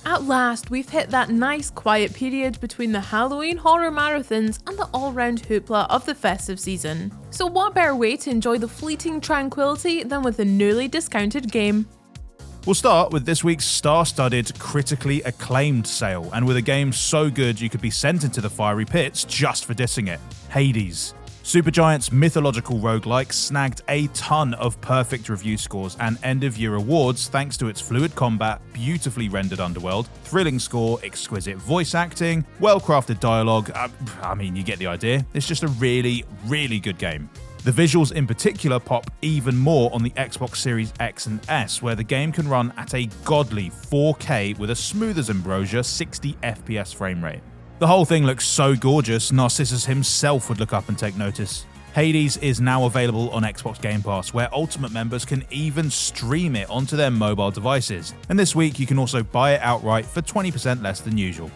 At last, we've hit that nice quiet period between the Halloween horror marathons and the all-round hoopla of the festive season. So what better way to enjoy the fleeting tranquility than with a newly discounted game? We'll start with this week's star-studded, critically acclaimed sale, and with a game so good you could be sent into the fiery pits just for dissing it, Hades. Supergiant's mythological roguelike snagged a ton of perfect review scores and end-of-year awards thanks to its fluid combat, beautifully rendered underworld, thrilling score, exquisite voice acting, well-crafted dialogue. I mean, you get the idea. It's just a really, really good game. The visuals in particular pop even more on the Xbox Series X and S, where the game can run at a godly 4K with a smooth as ambrosia 60 FPS frame rate. The whole thing looks so gorgeous, Narcissus himself would look up and take notice. Hades is now available on Xbox Game Pass, where Ultimate members can even stream it onto their mobile devices. And this week you can also buy it outright for 20% less than usual.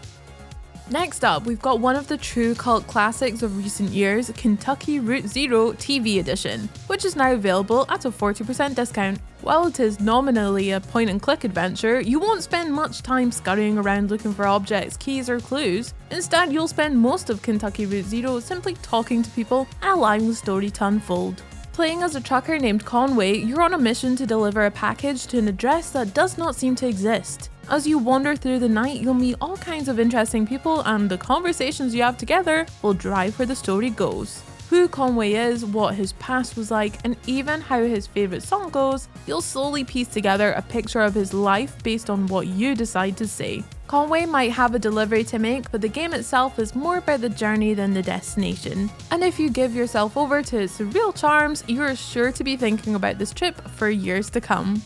Next up, we've got one of the true cult classics of recent years, Kentucky Route Zero TV Edition, which is now available at a 40% discount. While it is nominally a point-and-click adventure, you won't spend much time scurrying around looking for objects, keys, or clues. Instead, you'll spend most of Kentucky Route Zero simply talking to people and allowing the story to unfold. Playing as a trucker named Conway, you're on a mission to deliver a package to an address that does not seem to exist. As you wander through the night, you'll meet all kinds of interesting people, and the conversations you have together will drive where the story goes. Who Conway is, what his past was like, and even how his favourite song goes, you'll slowly piece together a picture of his life based on what you decide to say. Conway might have a delivery to make, but the game itself is more about the journey than the destination. And if you give yourself over to its surreal charms, you're sure to be thinking about this trip for years to come.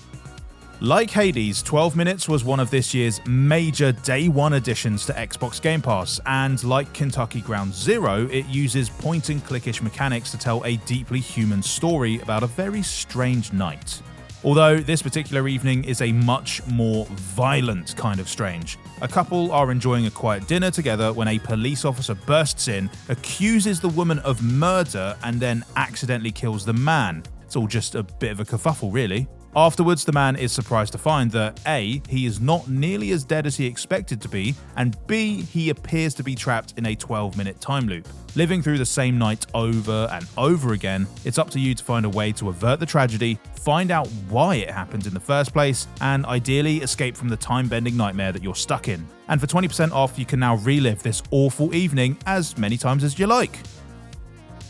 Like Hades, 12 Minutes was one of this year's major Day 1 additions to Xbox Game Pass, and like Kentucky Ground Zero, it uses point-and-clickish mechanics to tell a deeply human story about a very strange night. Although this particular evening is a much more violent kind of strange. A couple are enjoying a quiet dinner together when a police officer bursts in, accuses the woman of murder, and then accidentally kills the man. It's all just a bit of a kerfuffle, really. Afterwards, the man is surprised to find that A, he is not nearly as dead as he expected to be, and B, he appears to be trapped in a 12-minute time loop. Living through the same night over and over again, it's up to you to find a way to avert the tragedy, find out why it happened in the first place, and ideally escape from the time-bending nightmare that you're stuck in. And for 20% off, you can now relive this awful evening as many times as you like.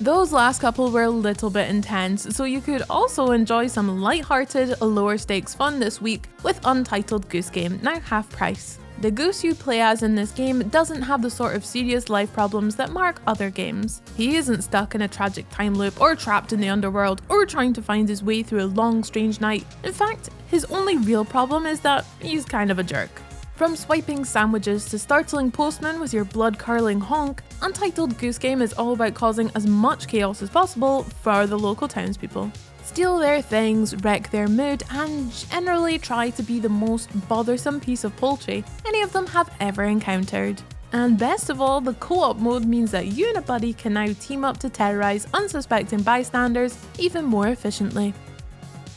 Those last couple were a little bit intense, so you could also enjoy some light-hearted, lower-stakes fun this week with Untitled Goose Game, now half price. The goose you play as in this game doesn't have the sort of serious life problems that mark other games. He isn't stuck in a tragic time loop, or trapped in the underworld, or trying to find his way through a long, strange night. In fact, his only real problem is that he's kind of a jerk. From swiping sandwiches to startling postmen with your blood-curdling honk, Untitled Goose Game is all about causing as much chaos as possible for the local townspeople. Steal their things, wreck their mood, and generally try to be the most bothersome piece of poultry any of them have ever encountered. And best of all, the co-op mode means that you and a buddy can now team up to terrorise unsuspecting bystanders even more efficiently.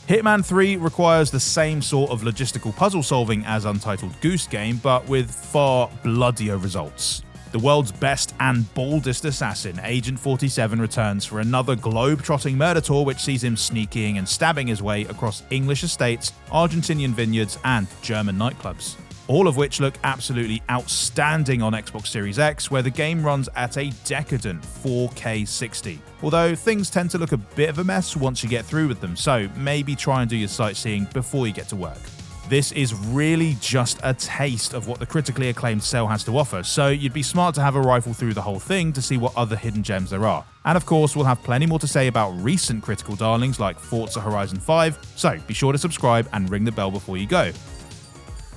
Hitman 3 requires the same sort of logistical puzzle solving as Untitled Goose Game, but with far bloodier results. The world's best and boldest assassin, Agent 47, returns for another globe-trotting murder tour which sees him sneaking and stabbing his way across English estates, Argentinian vineyards, and German nightclubs. All of which look absolutely outstanding on Xbox Series X, where the game runs at a decadent 4K 60. Although things tend to look a bit of a mess once you get through with them, so maybe try and do your sightseeing before you get to work. This is really just a taste of what the critically acclaimed sale has to offer, so you'd be smart to have a rifle through the whole thing to see what other hidden gems there are. And of course, we'll have plenty more to say about recent critical darlings like Forza Horizon 5, so be sure to subscribe and ring the bell before you go.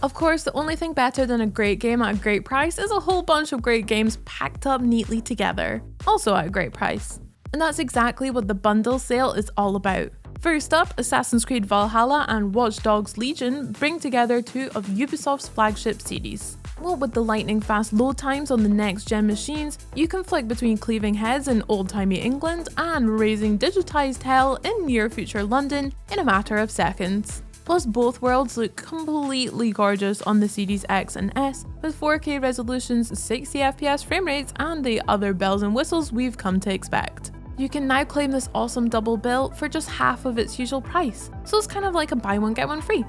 Of course, the only thing better than a great game at a great price is a whole bunch of great games packed up neatly together, also at a great price. And that's exactly what the bundle sale is all about. First up, Assassin's Creed Valhalla and Watch Dogs Legion bring together two of Ubisoft's flagship series. What with the lightning-fast load times on the next-gen machines, you can flick between cleaving heads in old-timey England and raising digitized hell in near-future London in a matter of seconds. Plus, both worlds look completely gorgeous on the Series X and S, with 4K resolutions, 60 FPS frame rates, and the other bells and whistles we've come to expect. You can now claim this awesome double bill for just half of its usual price, so it's kind of like a buy one get one free.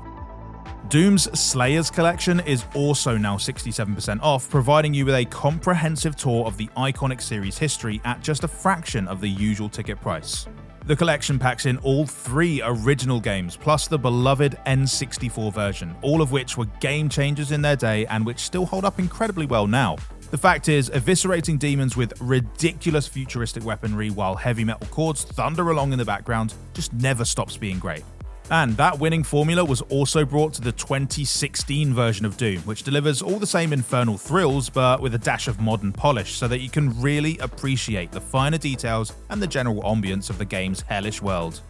Doom's Slayers collection is also now 67% off, providing you with a comprehensive tour of the iconic series history at just a fraction of the usual ticket price. The collection packs in all 3 original games, plus the beloved N64 version, all of which were game changers in their day and which still hold up incredibly well now. The fact is, eviscerating demons with ridiculous futuristic weaponry while heavy metal chords thunder along in the background just never stops being great. And that winning formula was also brought to the 2016 version of Doom, which delivers all the same infernal thrills but with a dash of modern polish so that you can really appreciate the finer details and the general ambience of the game's hellish world.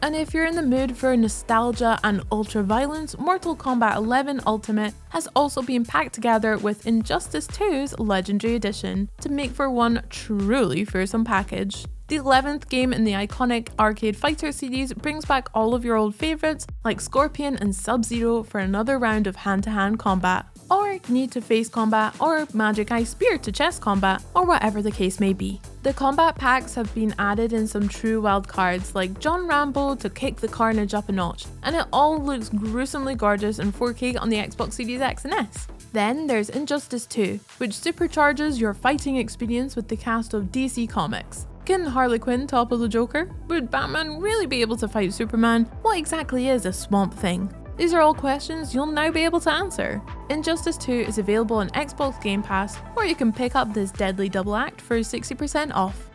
And if you're in the mood for nostalgia and ultra-violence, Mortal Kombat 11 Ultimate has also been packed together with Injustice 2's Legendary Edition to make for one truly fearsome package. The 11th game in the iconic arcade fighter series brings back all of your old favourites like Scorpion and Sub-Zero for another round of hand-to-hand combat, or need-to-face combat, or Magic Eye Spear to chess combat, or whatever the case may be. The combat packs have been added in some true wild cards like John Rambo to kick the carnage up a notch, and it all looks gruesomely gorgeous in 4K on the Xbox Series X and S. Then there's Injustice 2, which supercharges your fighting experience with the cast of DC Comics. Can Harley Quinn topple the Joker? Would Batman really be able to fight Superman? What exactly is a Swamp Thing? These are all questions you'll now be able to answer. Injustice 2 is available on Xbox Game Pass, or you can pick up this deadly double act for 60% off.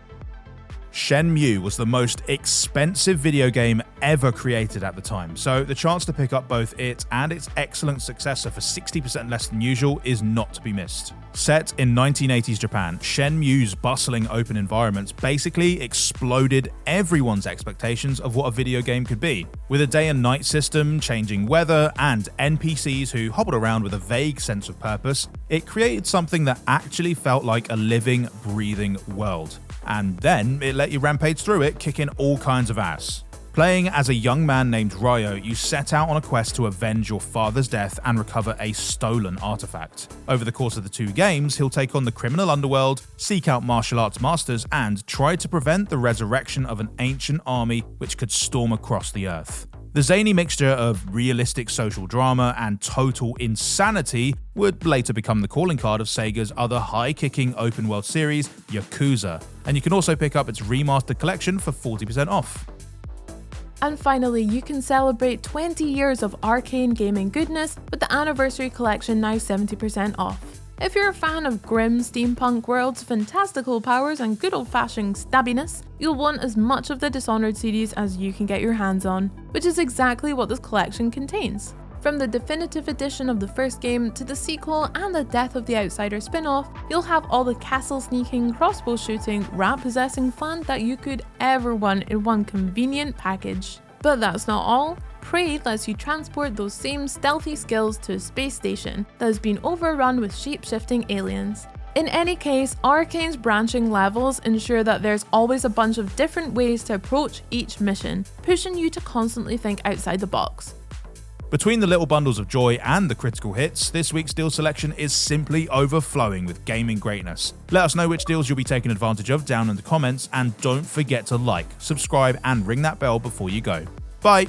Shenmue was the most expensive video game ever created at the time, so the chance to pick up both it and its excellent successor for 60% less than usual is not to be missed. Set in 1980s Japan, Shenmue's bustling open environments basically exploded everyone's expectations of what a video game could be. With a day and night system, changing weather, and NPCs who hobbled around with a vague sense of purpose, it created something that actually felt like a living, breathing world. And then it let you rampage through it, kicking all kinds of ass. Playing as a young man named Ryo, you set out on a quest to avenge your father's death and recover a stolen artifact. Over the course of the 2 games, he'll take on the criminal underworld, seek out martial arts masters, and try to prevent the resurrection of an ancient army which could storm across the earth. The zany mixture of realistic social drama and total insanity would later become the calling card of Sega's other high-kicking open-world series, Yakuza, and you can also pick up its remastered collection for 40% off. And finally, you can celebrate 20 years of Arkane gaming goodness with the Anniversary Collection now 70% off. If you're a fan of grim steampunk worlds, fantastical powers, and good old-fashioned stabbiness, you'll want as much of the Dishonored series as you can get your hands on, which is exactly what this collection contains. From the definitive edition of the first game to the sequel and the Death of the Outsider spin-off, you'll have all the castle sneaking, crossbow shooting, rat possessing fun that you could ever want in one convenient package. But that's not all. Prey lets you transport those same stealthy skills to a space station that has been overrun with shape-shifting aliens. In any case, Arkane's branching levels ensure that there's always a bunch of different ways to approach each mission, pushing you to constantly think outside the box. Between the little bundles of joy and the critical hits, this week's deal selection is simply overflowing with gaming greatness. Let us know which deals you'll be taking advantage of down in the comments, and don't forget to like, subscribe, and ring that bell before you go. Bye!